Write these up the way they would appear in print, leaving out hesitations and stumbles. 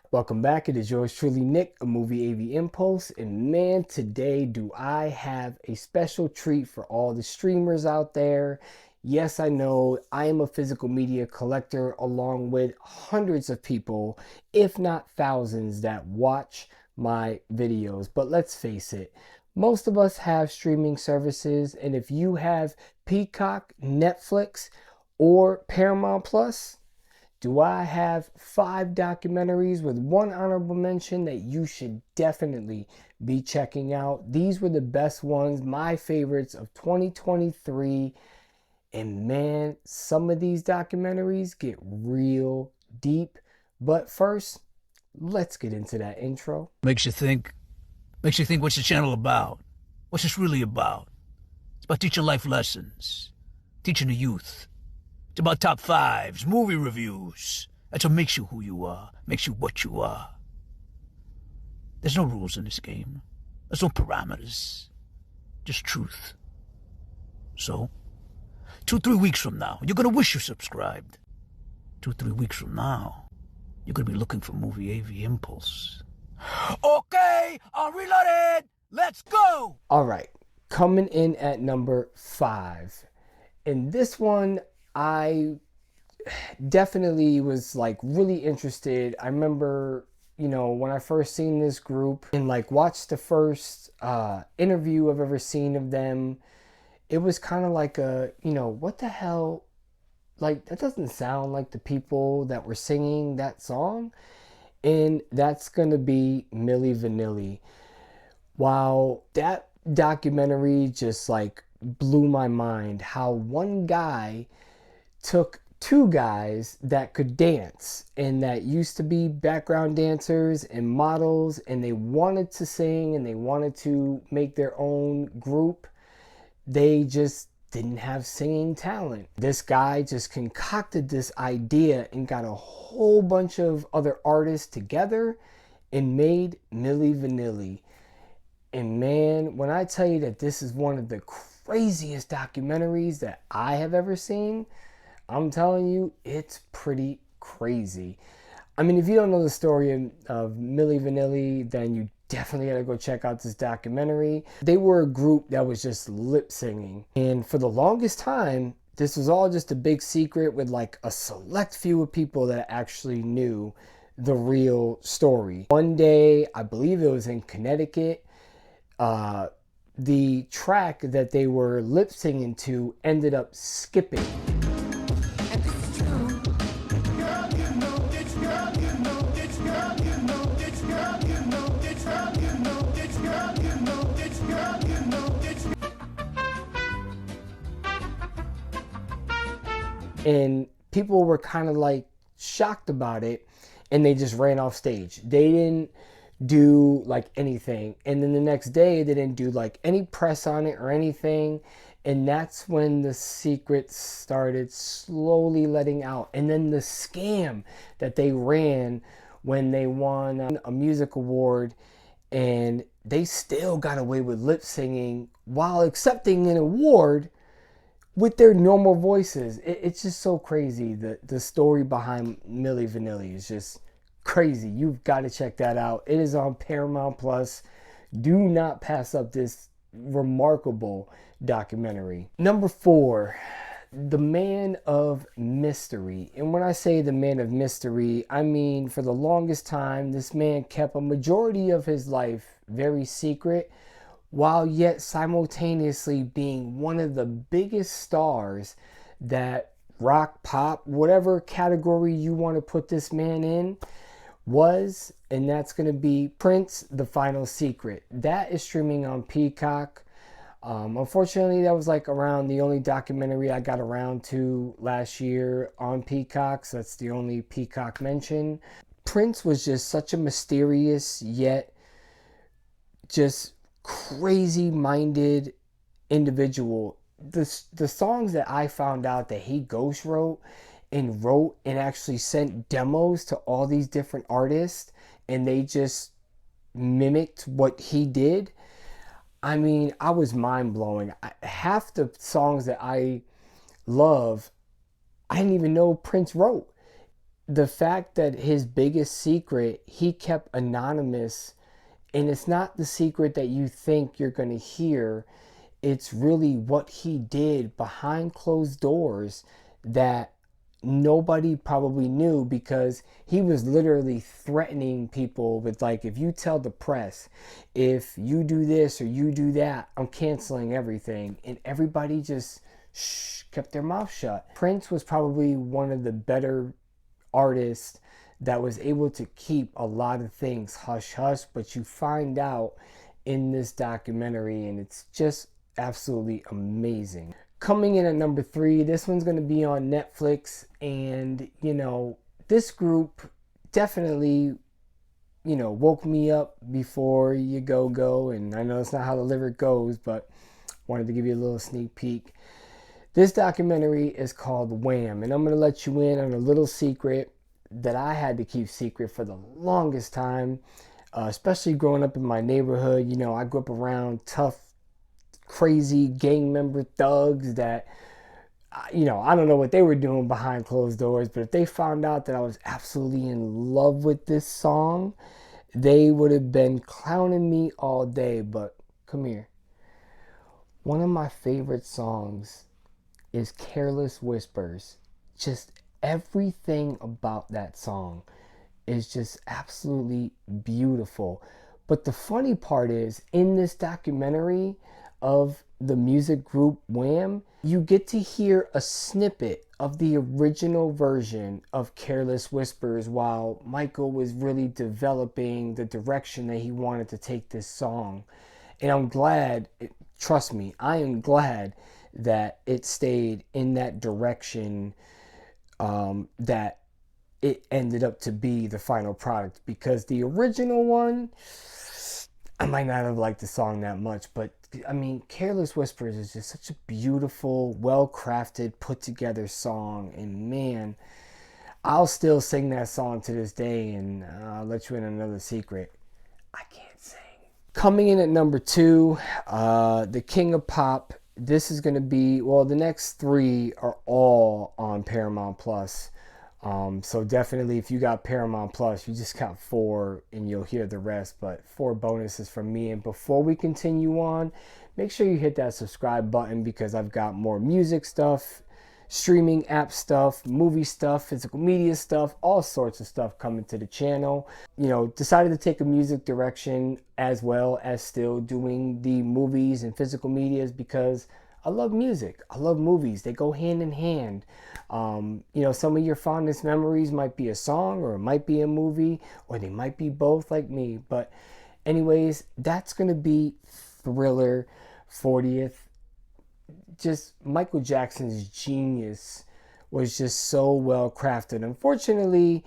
Welcome back. It is yours truly, Nick, a movie AV Impulse. And man, today do I have a special treat for all the streamers out there. Yes, I know I am a physical media collector along with hundreds of people, if not thousands, that watch my videos. But let's face it, most of us have streaming services. And if you have Peacock, Netflix, or Paramount Plus, do I have 5 documentaries with one honorable mention that you should definitely be checking out. These were the best ones, my favorites of 2023. And man, some of these documentaries get real deep. But first, let's get into that intro. Makes you think what's the channel about? What's this really about? It's about teaching life lessons, teaching the youth. It's about top fives, movie reviews. That's what makes you who you are, makes you what you are. There's no rules in this game. There's no parameters. Just truth. So, 2-3 weeks from now, you're gonna wish you subscribed. 2-3 weeks from now, you're gonna be looking for Movie AV Impulse. Okay, I'm reloaded. Let's go. All right, coming in at number 5. And this one, I definitely was like really interested. I remember, when I first seen this group and like watched the first interview I've ever seen of them, it was kind of like what the hell? Like, that doesn't sound like the people that were singing that song. And that's going to be Millie Vanilli. Wow, that documentary just like blew my mind. How one guy took 2 guys that could dance and that used to be background dancers and models, and they wanted to sing and they wanted to make their own group. They just didn't have singing talent. This guy just concocted this idea and got a whole bunch of other artists together and made Millie Vanilli. And man, when I tell you that this is one of the craziest documentaries that I have ever seen, I'm telling you, it's pretty crazy. I mean, if you don't know the story of Millie Vanilli, then you definitely gotta go check out this documentary. They were a group that was just lip singing. And for the longest time, this was all just a big secret with like a select few of people that actually knew the real story. One day, I believe it was in Connecticut, the track that they were lip singing to ended up skipping. And people were kind of like shocked about it, and they just ran off stage. They didn't do like anything. And then the next day, they didn't do like any press on it or anything. And that's when the secrets started slowly letting out. And then the scam that they ran when they won a music award, and they still got away with lip singing while accepting an award with their normal voices. It's just so crazy. The story behind Millie Vanilli is just crazy. You've got to check that out. It is on Paramount Plus. Do not pass up this remarkable documentary. Number 4, The Man of Mystery. And when I say the Man of Mystery, I mean for the longest time, this man kept a majority of his life very secret, while yet simultaneously being one of the biggest stars that rock, pop, whatever category you want to put this man in, was. And that's going to be Prince, The Final Secret. That is streaming on Peacock. Unfortunately, that was like around the only documentary I got around to last year on Peacock, so that's the only Peacock mention. Prince was just such a mysterious yet just crazy-minded individual. The songs that I found out that he ghost wrote and actually sent demos to all these different artists, and they just mimicked what he did. I mean, I was mind-blowing. Half the songs that I love, I didn't even know Prince wrote. the fact that his biggest secret he kept anonymous, and it's not the secret that you think you're going to hear. It's really what he did behind closed doors that nobody probably knew, because he was literally threatening people with, like, if you tell the press, if you do this or you do that, I'm canceling everything. And everybody just kept their mouth shut. Prince was probably one of the better artists that was able to keep a lot of things hush hush, but you find out in this documentary, and it's just absolutely amazing. Coming in at number 3, this one's going to be on Netflix, and this group definitely woke me up before you go, and I know it's not how the lyric goes, but wanted to give you a little sneak peek. This documentary is called Wham, and I'm going to let you in on a little secret that I had to keep secret for the longest time, especially growing up in my neighborhood. I grew up around tough, crazy gang member thugs that, I don't know what they were doing behind closed doors, but if they found out that I was absolutely in love with this song, they would have been clowning me all day. But come here. One of my favorite songs is Careless Whispers. Just everything about that song is just absolutely beautiful. But the funny part is, in this documentary of the music group Wham, you get to hear a snippet of the original version of Careless Whispers while Michael was really developing the direction that he wanted to take this song. And I'm glad, trust me, I am glad that it stayed in that direction, that it ended up to be the final product, because the original one, I might not have liked the song that much, but I mean, Careless Whispers is just such a beautiful, well-crafted, put-together song, and man, I'll still sing that song to this day. And I'll let you in another secret: I can't sing. Coming in at number 2, the King of Pop. This is going to be, well, the next 3 are all on Paramount Plus. So definitely, if you got Paramount Plus, you just got 4 and you'll hear the rest, but 4 bonuses from me. And before we continue on, make sure you hit that subscribe button, because I've got more music stuff, streaming app stuff, movie stuff, physical media stuff, all sorts of stuff coming to the channel. Decided to take a music direction as well as still doing the movies and physical medias, because I love music. I love movies. They go hand in hand. Some of your fondest memories might be a song, or it might be a movie, or they might be both, like me. But anyways, that's going to be Thriller 40th. Just Michael Jackson's genius was just so well crafted. Unfortunately,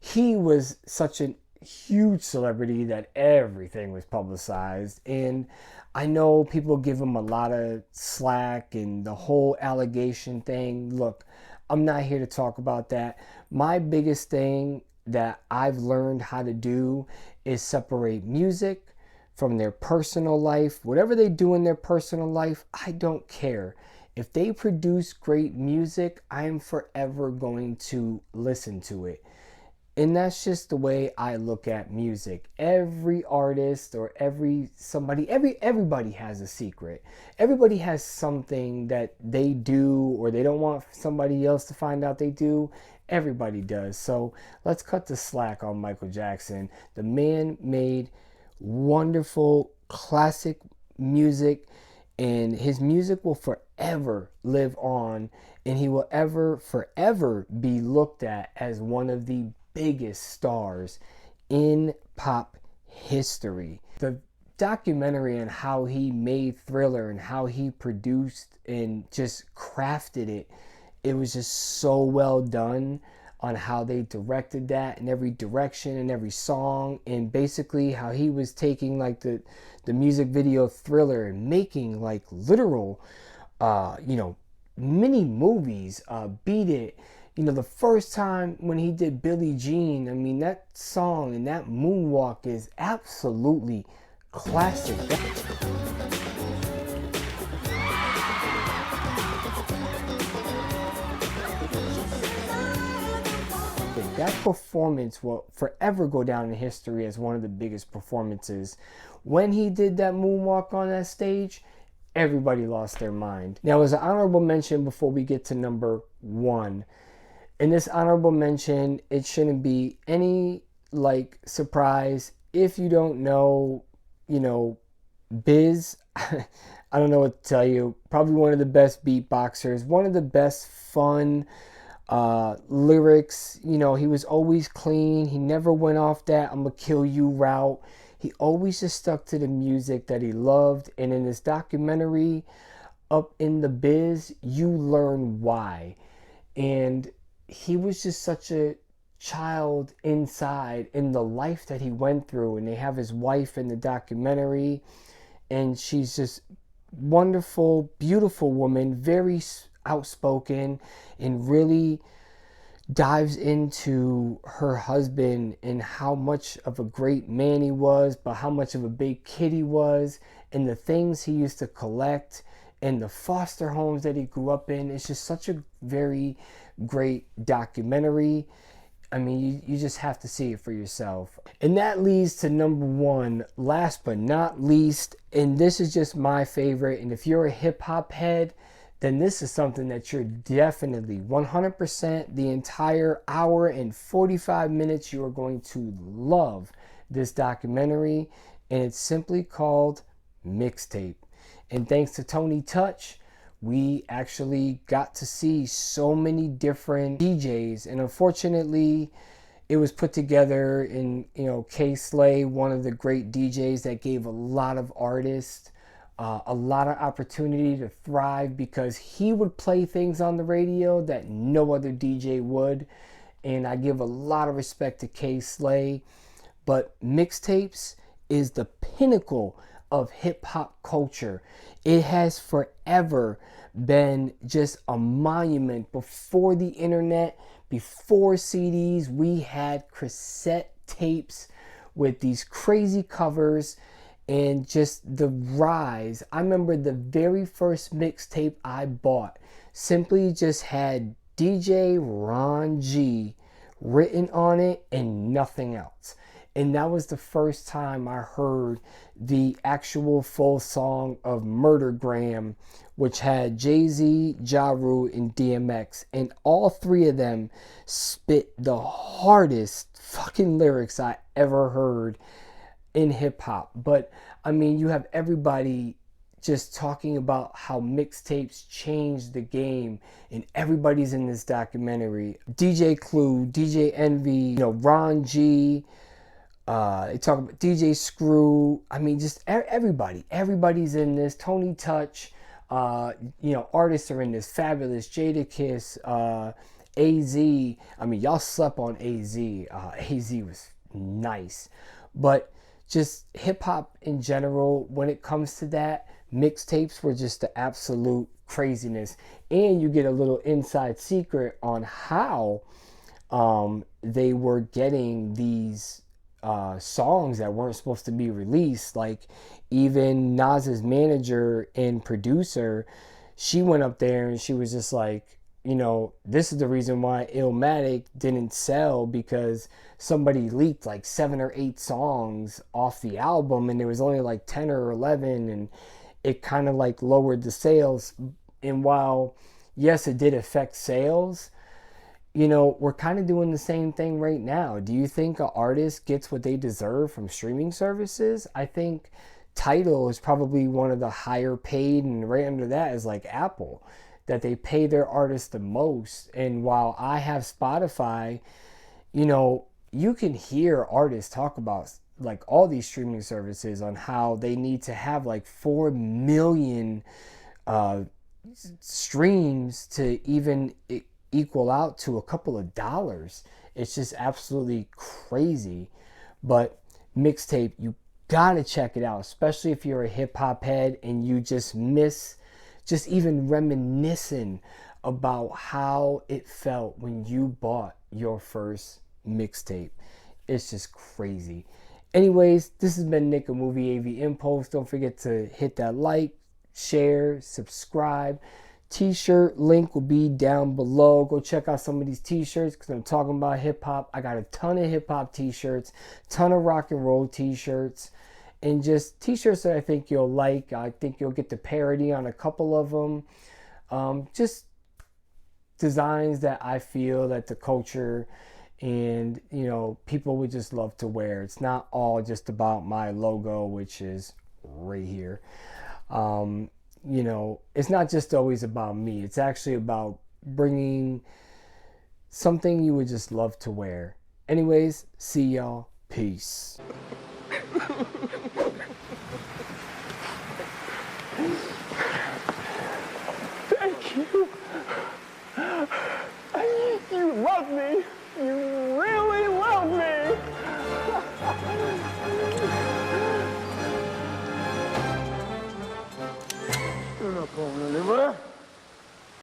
he was such a huge celebrity that everything was publicized, and I know people give him a lot of slack and the whole allegation thing. Look, I'm not here to talk about that. My biggest thing that I've learned how to do is separate music from their personal life. Whatever they do in their personal life, I don't care. If they produce great music, I am forever going to listen to it. And that's just the way I look at music. Every artist or everybody has a secret. Everybody has something that they do, or they don't want somebody else to find out they do. Everybody does. So let's cut the slack on Michael Jackson. The man made wonderful classic music, and his music will forever live on, and he will forever be looked at as one of the biggest stars in pop history. The documentary on how he made Thriller and how he produced and just crafted it, it was just so well done on how they directed that in every direction and every song, and basically how he was taking like the music video Thriller and making like literal mini movies. Beat It, the first time when he did Billie Jean, I mean, that song and that moonwalk is absolutely classic. That performance will forever go down in history as one of the biggest performances. When he did that moonwalk on that stage, everybody lost their mind. Now, as an honorable mention before we get to number one, in this honorable mention, it shouldn't be any like surprise if you don't know, you know, Biz. I don't know what to tell you. Probably one of the best beatboxers, one of the best fun lyrics. You know, he was always clean. He never went off that "I'm gonna kill you" route. He always just stuck to the music that he loved. And in this documentary, Up in the Biz, you learn why. And he was just such a child inside in the life that he went through. And they have his wife in the documentary, and she's just wonderful, beautiful woman, very outspoken, and really dives into her husband and how much of a great man he was, but how much of a big kid he was, and the things he used to collect, and the foster homes that he grew up in. It's just such a very great documentary. I mean, you just have to see it for yourself. And that leads to number one, last but not least, and this is just my favorite. And if you're a hip hop head, then this is something that you're definitely 100% the entire hour and 45 minutes you are going to love this documentary. And it's simply called Mixtape. And thanks to Tony Touch, we actually got to see so many different DJs. And unfortunately, it was put together in, K Slay, one of the great DJs that gave a lot of artists a lot of opportunity to thrive, because he would play things on the radio that no other DJ would. And I give a lot of respect to K Slay. But Mixtapes is the pinnacle of hip hop culture. It has forever been just a monument. Before the internet, before CDs, we had cassette tapes with these crazy covers, and just the rise. I remember the very first mixtape I bought simply just had DJ Ron G written on it and nothing else. And that was the first time I heard the actual full song of Murdergram, which had Jay-Z, Ja Rule, and DMX. And all three of them spit the hardest fucking lyrics I ever heard in hip hop. But I mean, you have everybody just talking about how mixtapes changed the game, and everybody's in this documentary. DJ Clue, DJ Envy, Ron G, they talk about DJ Screw. I mean, just everybody's in this. Tony Touch, artists are in this. Fabulous, Jadakiss, AZ. I mean, y'all slept on AZ. AZ was nice. But just hip hop in general, when it comes to that, mixtapes were just the absolute craziness. And you get a little inside secret on how they were getting these songs that weren't supposed to be released. Like, even Nas's manager and producer, she went up there and she was just like, this is the reason why Illmatic didn't sell, because somebody leaked like 7 or 8 songs off the album, and there was only like 10 or 11, and it kind of like lowered the sales. And while, yes, it did affect sales, we're kind of doing the same thing right now. Do you think an artist gets what they deserve from streaming services? I think Tidal is probably one of the higher paid, and right under that is like Apple, that they pay their artists the most. And while I have Spotify, you can hear artists talk about like all these streaming services on how they need to have like 4 million streams to even equal out to a couple of dollars. It's just absolutely crazy. But Mixtape, you gotta check it out, especially if you're a hip hop head and you just miss just even reminiscing about how it felt when you bought your first mixtape. It's just crazy. Anyways, this has been Nick of Movie AV Impulse. Don't forget to hit that like, share, subscribe. T-shirt link will be down below. Go check out some of these t-shirts because I'm talking about hip-hop. I got a ton of hip-hop t-shirts, ton of rock and roll t-shirts, and just t-shirts that I think you'll like. I think you'll get the parody on a couple of them. Just designs that I feel that the culture and, you know, people would just love to wear. It's not all just about my logo, which is right here. You know, it's not just always about me. It's actually about bringing something you would just love to wear. Anyways, see y'all. Peace. Thank you.